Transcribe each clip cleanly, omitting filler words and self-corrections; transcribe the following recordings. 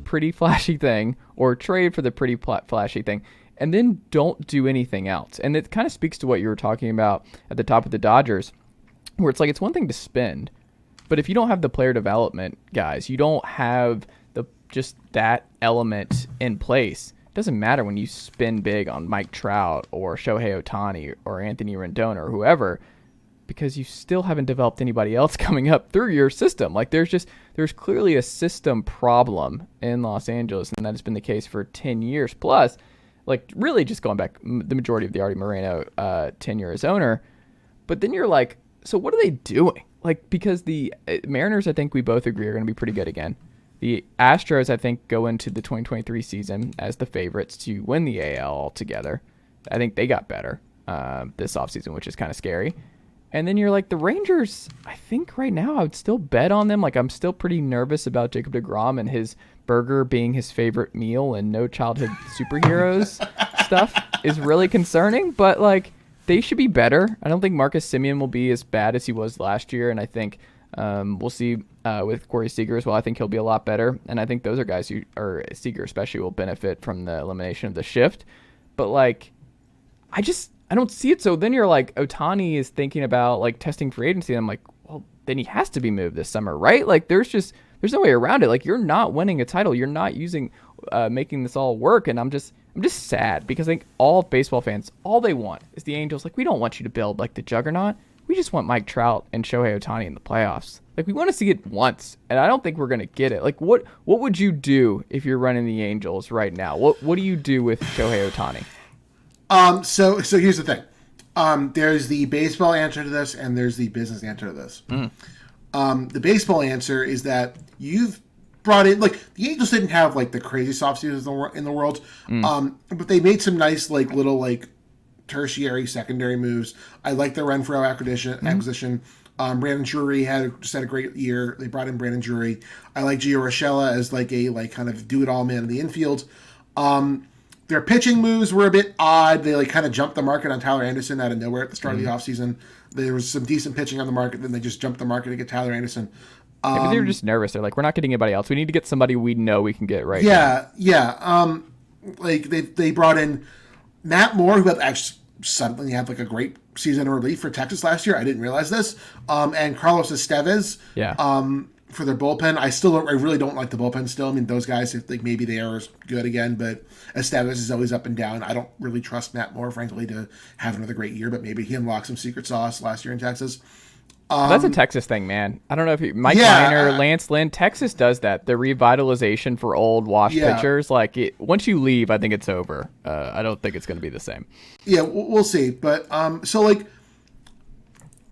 pretty flashy thing or trade for the pretty flashy thing, and then don't do anything else. And it kind of speaks to what you were talking about at the top of the Dodgers, where it's like it's one thing to spend, but if you don't have the player development guys, you don't have just that element in place. It doesn't matter when you spend big on Mike Trout or Shohei Ohtani or Anthony Rendon or whoever, because you still haven't developed anybody else coming up through your system. Like there's clearly a system problem in Los Angeles, and that has been the case for 10 years plus. Like really just going back the majority of the Artie Moreno tenure as owner. But then you're like, so what are they doing? Like, because the Mariners, I think we both agree, are going to be pretty good again. The Astros, I think, go into the 2023 season as the favorites to win the AL altogether. I think they got better this offseason, which is kind of scary. And then you're like, the Rangers, I think right now I would still bet on them. Like, I'm still pretty nervous about Jacob deGrom and his burger being his favorite meal, and no childhood superheroes stuff is really concerning. But, like, they should be better. I don't think Marcus Semien will be as bad as he was last year, and I think we'll see with Corey Seager as well. I think he'll be a lot better, and I think those are guys who, or Seager especially, will benefit from the elimination of the shift. But, like, I don't see it. So then you're like, Ohtani is thinking about, like, testing free agency, and I'm like, well, then he has to be moved this summer, right? Like, there's no way around it. Like, you're not winning a title. You're not making this all work, and I'm just sad because I think all baseball fans, all they want is the Angels. Like, we don't want you to build like the juggernaut. We just want Mike Trout and Shohei Ohtani in the playoffs. Like, we want to see it once, and I don't think we're going to get it. Like, what would you do if you're running the Angels right now? What do you do with Shohei Ohtani? So here's the thing. There's the baseball answer to this, and there's the business answer to this. The baseball answer is that you've brought in, like, the Angels didn't have like the craziest offseasons in the world, but they made some nice like little like tertiary, secondary moves. I like the Renfroe acquisition. Brandon Drury just had a great year. They brought in Brandon Drury. I like Gio Urshela as like a kind of do it all man in the infield. Their pitching moves were a bit odd. They like kind of jumped the market on Tyler Anderson out of nowhere at the start of the offseason. There was some decent pitching on the market, then they just jumped the market to get Tyler Anderson. Maybe they were just nervous. They're like, we're not getting anybody else. We need to get somebody we know we can get right now. Yeah. Like they brought in Matt Moore, who actually suddenly had like a great season in relief for Texas last year. I didn't realize this. And Carlos Estevez. Yeah. For their bullpen. I really don't like the bullpen still. I mean, those guys, if like maybe they are good again, but Estevez is always up and down. I don't really trust Matt Moore, frankly, to have another great year, but maybe he unlocked some secret sauce last year in Texas. That's a Texas thing, man. I don't know if Mike Minor, Lance Lynn, Texas does that. The revitalization for old washed pitchers. Like, once you leave, I think it's over. I don't think it's going to be the same. Yeah, we'll see. But so like,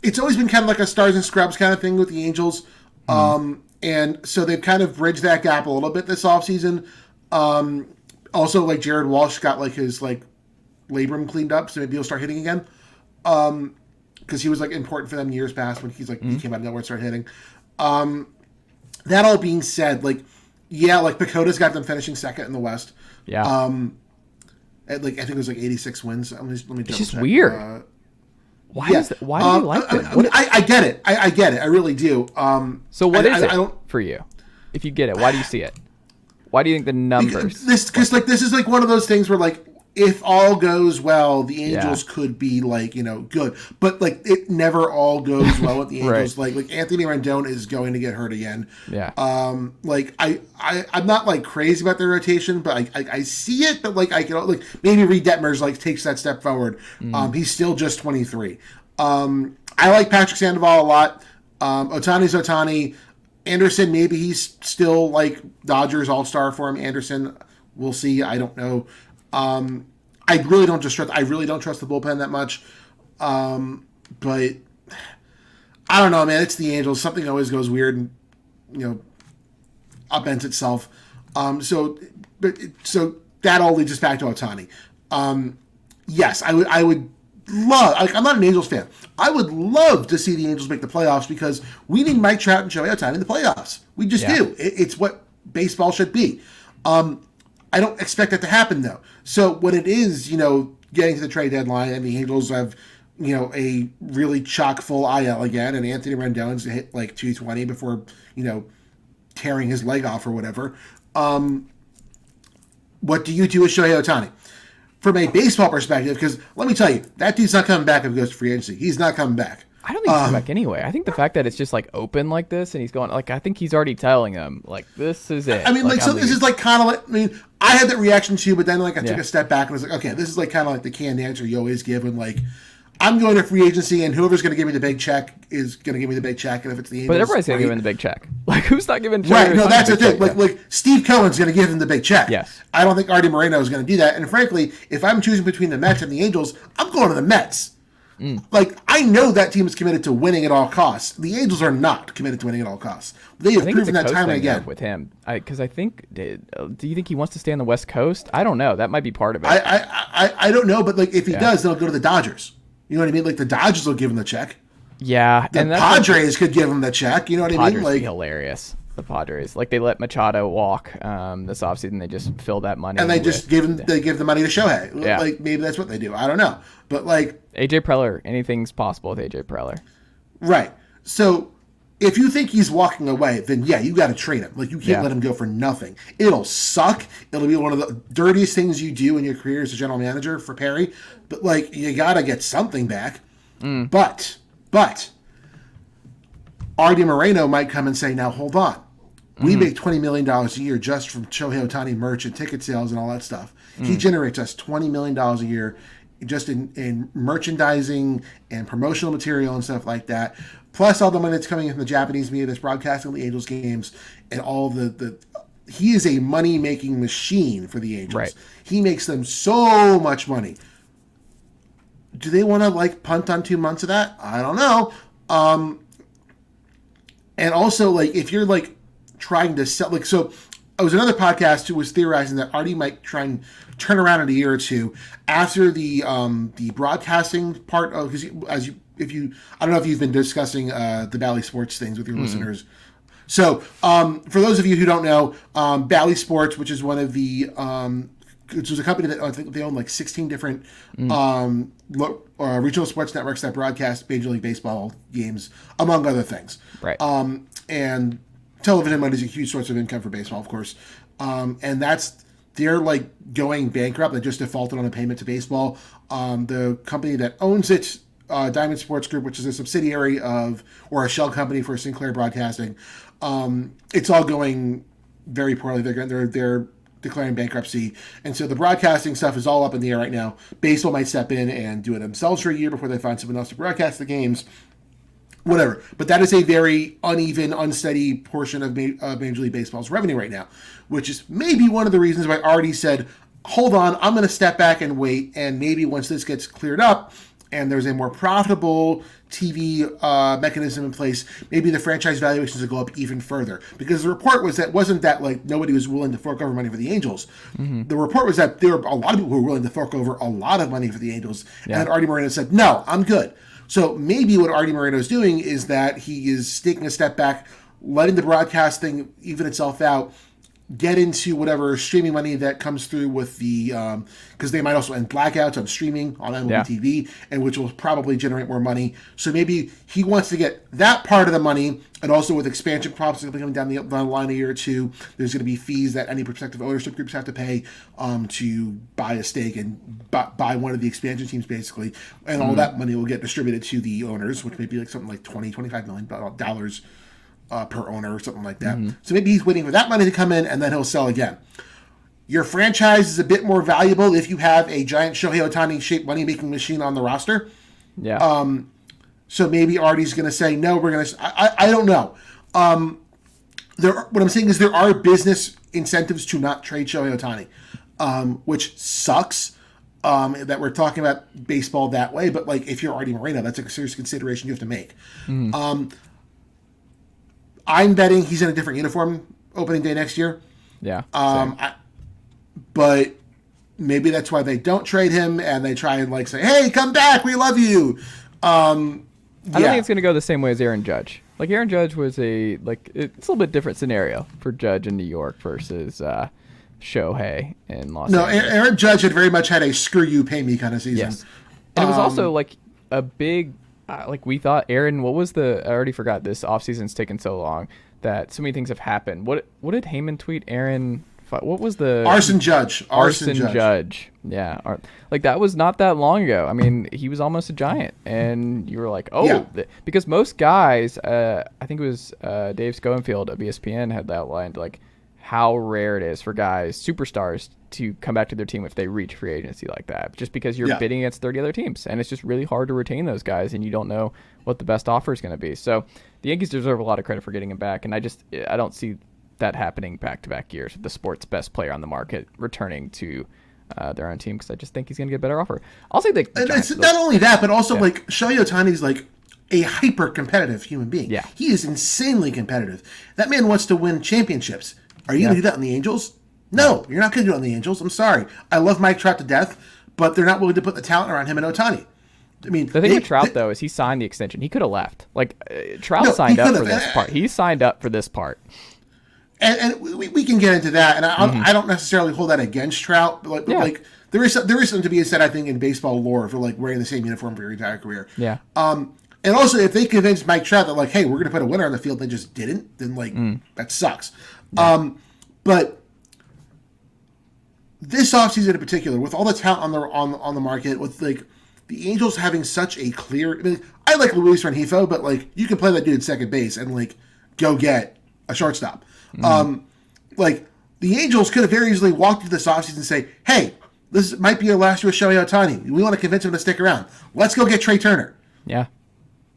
it's always been kind of like a stars and scrubs kind of thing with the Angels. And so they've kind of bridged that gap a little bit this offseason. Also, like, Jared Walsh got like his like labrum cleaned up, so maybe he'll start hitting again. Because he was like important for them years past when he's like he came out of nowhere and started hitting. That all being said, like, yeah, like Pacoda's got them finishing second in the West. Yeah. At like I think it was like 86 wins. Let me it's just weird. Why is that? Why do you like them? I get it. I get it. I really do. So what is it for you? If you get it, why do you see it? Why do you think the numbers? Because like this is like one of those things where like if all goes well, the Angels could be like good, but like it never all goes well with the Angels. right. Like Anthony Rendon is going to get hurt again. Yeah. Like I'm not like crazy about their rotation, but I see it. But like I can like maybe Reed Detmers like takes that step forward. He's still just 23. I like Patrick Sandoval a lot. Ohtani's Ohtani. Anderson, maybe he's still like Dodgers All-Star for him. Anderson, we'll see. I don't know. I really don't trust the bullpen that much. But I don't know, man. It's the Angels. Something always goes weird and upends itself. So that all leads us back to Ohtani. Yes, I would love. I'm not an Angels fan. I would love to see the Angels make the playoffs because we need Mike Trout and Shohei Ohtani in the playoffs. We just do. It's what baseball should be. I don't expect that to happen though. So when it is, getting to the trade deadline and the Angels have, a really chock full IL again, and Anthony Rendon's hit like 220 before, tearing his leg off or whatever. What do you do with Shohei Ohtani? From a baseball perspective, because let me tell you, that dude's not coming back if he goes to free agency. He's not coming back. I don't think he's coming back anyway. I think the fact that it's just like open like this and he's going, like, I think he's already telling him, like, this is it. I mean, like so this is like kind of like, I mean, I had that reaction too, but then like I took a step back and was like, okay, this is like kind of like the canned answer you always give when like, I'm going to free agency and whoever's going to give me the big check is going to give me the big check. And if it's the Angels, but everybody's going to give him the big check. Like, who's not giving? Right, no, that's the thing. Like Steve Cohen's going to give him the big check. Yes. I don't think Artie Moreno is going to do that. And frankly, if I'm choosing between the Mets and the Angels, I'm going to the Mets. Like, I know that team is committed to winning at all costs. The Angels are not committed to winning at all costs. They have proven that time and again. With him, because I think, do you think he wants to stay on the West Coast? I don't know. That might be part of it. I don't know, but like if he does, then he'll go to the Dodgers. You know what I mean? Like the Dodgers will give him the check. Yeah, the Padres could give him the check. You know what I mean? Like hilarious. The Padres, like they let Machado walk this offseason. They just fill that money, and they just give the money to Shohei. Yeah. Like maybe that's what they do. I don't know, but like AJ Preller, anything's possible with AJ Preller. Right. So if you think he's walking away, then yeah, you got to trade him. Like you can't let him go for nothing. It'll suck. It'll be one of the dirtiest things you do in your career as a general manager for Perry. But like you got to get something back. But Artie Moreno might come and say, now hold on. We make $20 million a year just from Shohei Ohtani merch and ticket sales and all that stuff. He generates us $20 million a year just in merchandising and promotional material and stuff like that. Plus all the money that's coming in from the Japanese media that's broadcasting the Angels games and all the he is a money-making machine for the Angels. Right. He makes them so much money. Do they want to like punt on 2 months of that? I don't know. And also like if you're like trying to sell, like, so I was another podcast who was theorizing that Artie might try and turn around in a year or two after the broadcasting part of, because I don't know if you've been discussing the Bally Sports things with your listeners. So for those of you who don't know, Bally Sports, which is one of the which was a company that I think they own like 16 different regional sports networks that broadcast Major League Baseball games, among other things. Right. And television money is a huge source of income for baseball, of course. And they're like going bankrupt. They just defaulted on a payment to baseball. The company that owns it, Diamond Sports Group, which is a subsidiary of, or a shell company for Sinclair Broadcasting, it's all going very poorly. They're declaring bankruptcy. And so the broadcasting stuff is all up in the air right now. Baseball might step in and do it themselves for a year before they find someone else to broadcast the games. Whatever. But that is a very uneven, unsteady portion of Major League Baseball's revenue right now, which is maybe one of the reasons why Artie said, hold on, I'm going to step back and wait, and maybe once this gets cleared up and there's a more profitable TV mechanism in place, maybe the franchise valuations will go up even further. Because the report wasn't that like nobody was willing to fork over money for the Angels. The report was that there were a lot of people who were willing to fork over a lot of money for the Angels, and Artie Moreno said, no, I'm good. So maybe what Artie Moreno is doing is that he is taking a step back, letting the broadcasting even itself out, get into whatever streaming money that comes through with the, because they might also end blackouts on streaming on MLB TV, and which will probably generate more money. So maybe he wants to get that part of the money, and also with expansion prospects coming down the line a year or two, there's going to be fees that any prospective ownership groups have to pay to buy a stake and buy one of the expansion teams, basically, and all that money will get distributed to the owners, which may be like something like $25 million per owner or something like that. So maybe he's waiting for that money to come in and then he'll sell again. Your franchise is a bit more valuable if you have a giant Shohei Ohtani shaped money making machine on the roster. Yeah. So maybe Artie's going to say, no, we're going to, I don't know. What I'm saying is there are business incentives to not trade Shohei Ohtani, which sucks. That we're talking about baseball that way, but like if you're Artie Moreno, that's a serious consideration you have to make. I'm betting he's in a different uniform opening day next year. Yeah. But maybe that's why they don't trade him and they try and like say, hey, come back, we love you. I don't think it's going to go the same way as Aaron Judge. Like Aaron Judge was it's a little bit different scenario for Judge in New York versus Shohei in Los Angeles. No, Aaron Judge had very much had a screw you, pay me kind of season. Yes. And it was also like a big, we thought Aaron, I already forgot, this offseason's taken so long that so many things have happened. What did Heyman tweet? Aaron What was the Arson Judge? Arson Judge. Yeah, like that was not that long ago. I mean, he was almost a giant, and you were like, oh, yeah. Because most guys, I think it was Dave Schoenfield of ESPN had outlined like how rare it is for guys, superstars, to come back to their team if they reach free agency like that, just because you're bidding against 30 other teams, and it's just really hard to retain those guys, and you don't know what the best offer is going to be. So the Yankees deserve a lot of credit for getting him back, and I don't see that happening back-to-back years with the sport's best player on the market returning to their own team, because I just think he's going to get a better offer. I'll say that. And it's not only that, but also like Shohei Ohtani's like a hyper-competitive human being. Yeah. He is insanely competitive. That man wants to win championships. Are you going to do that on the Angels? No, you're not going to do it on the Angels. I'm sorry. I love Mike Trout to death, but they're not willing to put the talent around him and Ohtani. I mean, the thing with Trout, though, is he signed the extension. He could have left. Like, Trout signed up for this part. He signed up for this part. And we can get into that, and I don't necessarily hold that against Trout, but like there is something to be said, I think, in baseball lore for like wearing the same uniform for your entire career. Yeah. And also, if they convinced Mike Trout that like, hey, we're going to put a winner on the field, they just didn't, then like that sucks. Yeah. But this offseason in particular, with all the talent on the market, with like the Angels having such a clear, I mean, I like Luis Rengifo, but like you can play that dude at second base and like go get a shortstop. Like the Angels could have very easily walked into this offseason and say, hey, this might be your last year with Shohei Ohtani. We want to convince him to stick around. Let's go get Trey Turner. Yeah.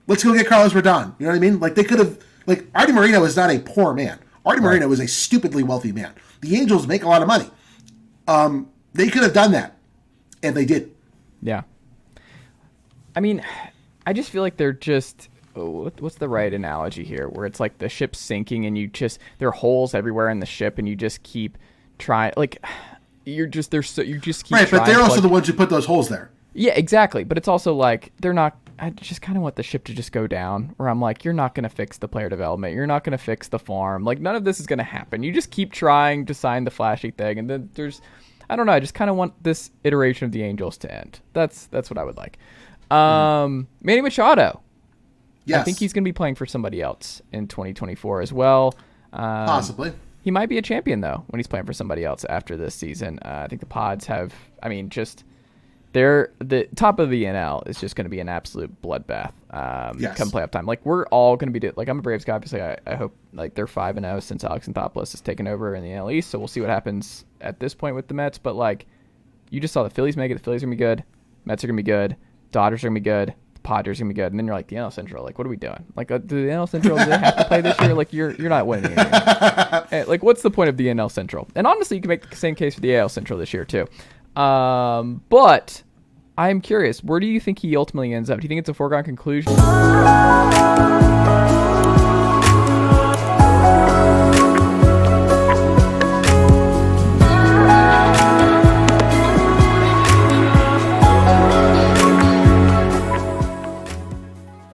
Let's go get Carlos Rodon. You know what I mean? Like they could have, like Artie Moreno is not a poor man. Artie Moreno is a stupidly wealthy man. The Angels make a lot of money. They could have done that, and they did. Yeah. I mean, I just feel like they're just... what's the right analogy here? Where it's like the ship's sinking, and there are holes everywhere in the ship, and you just keep trying. Like you just keep right. Trying but they're also the ones who put those holes there. Yeah, exactly. But it's also like they're not. I just kind of want the ship to just go down, where I'm like, you're not going to fix the player development. You're not going to fix the farm. Like, none of this is going to happen. You just keep trying to sign the flashy thing. And then I don't know. I just kind of want this iteration of the Angels to end. That's what I would like. Manny Machado. Yes. I think he's going to be playing for somebody else in 2024 as well. Possibly. He might be a champion, though, when he's playing for somebody else after this season. I think the Pods have, the top of the NL is just going to be an absolute bloodbath come playoff time. Like, we're all going to be I'm a Braves guy. Obviously, I hope like they're 5-0 since Alex Anthopoulos has taken over in the NL East. So we'll see what happens at this point with the Mets. But like, you just saw the Phillies make it. The Phillies are going to be good. Mets are going to be good. Dodgers are going to be good. The Padres are going to be good. And then you're like, the NL Central. Like, what are we doing? Like, do the NL Central, do they have to play this year? Like, you're not winning anything. Like, what's the point of the NL Central? And honestly, you can make the same case for the AL Central this year too. But I'm curious, where do you think he ultimately ends up? Do you think it's a foregone conclusion?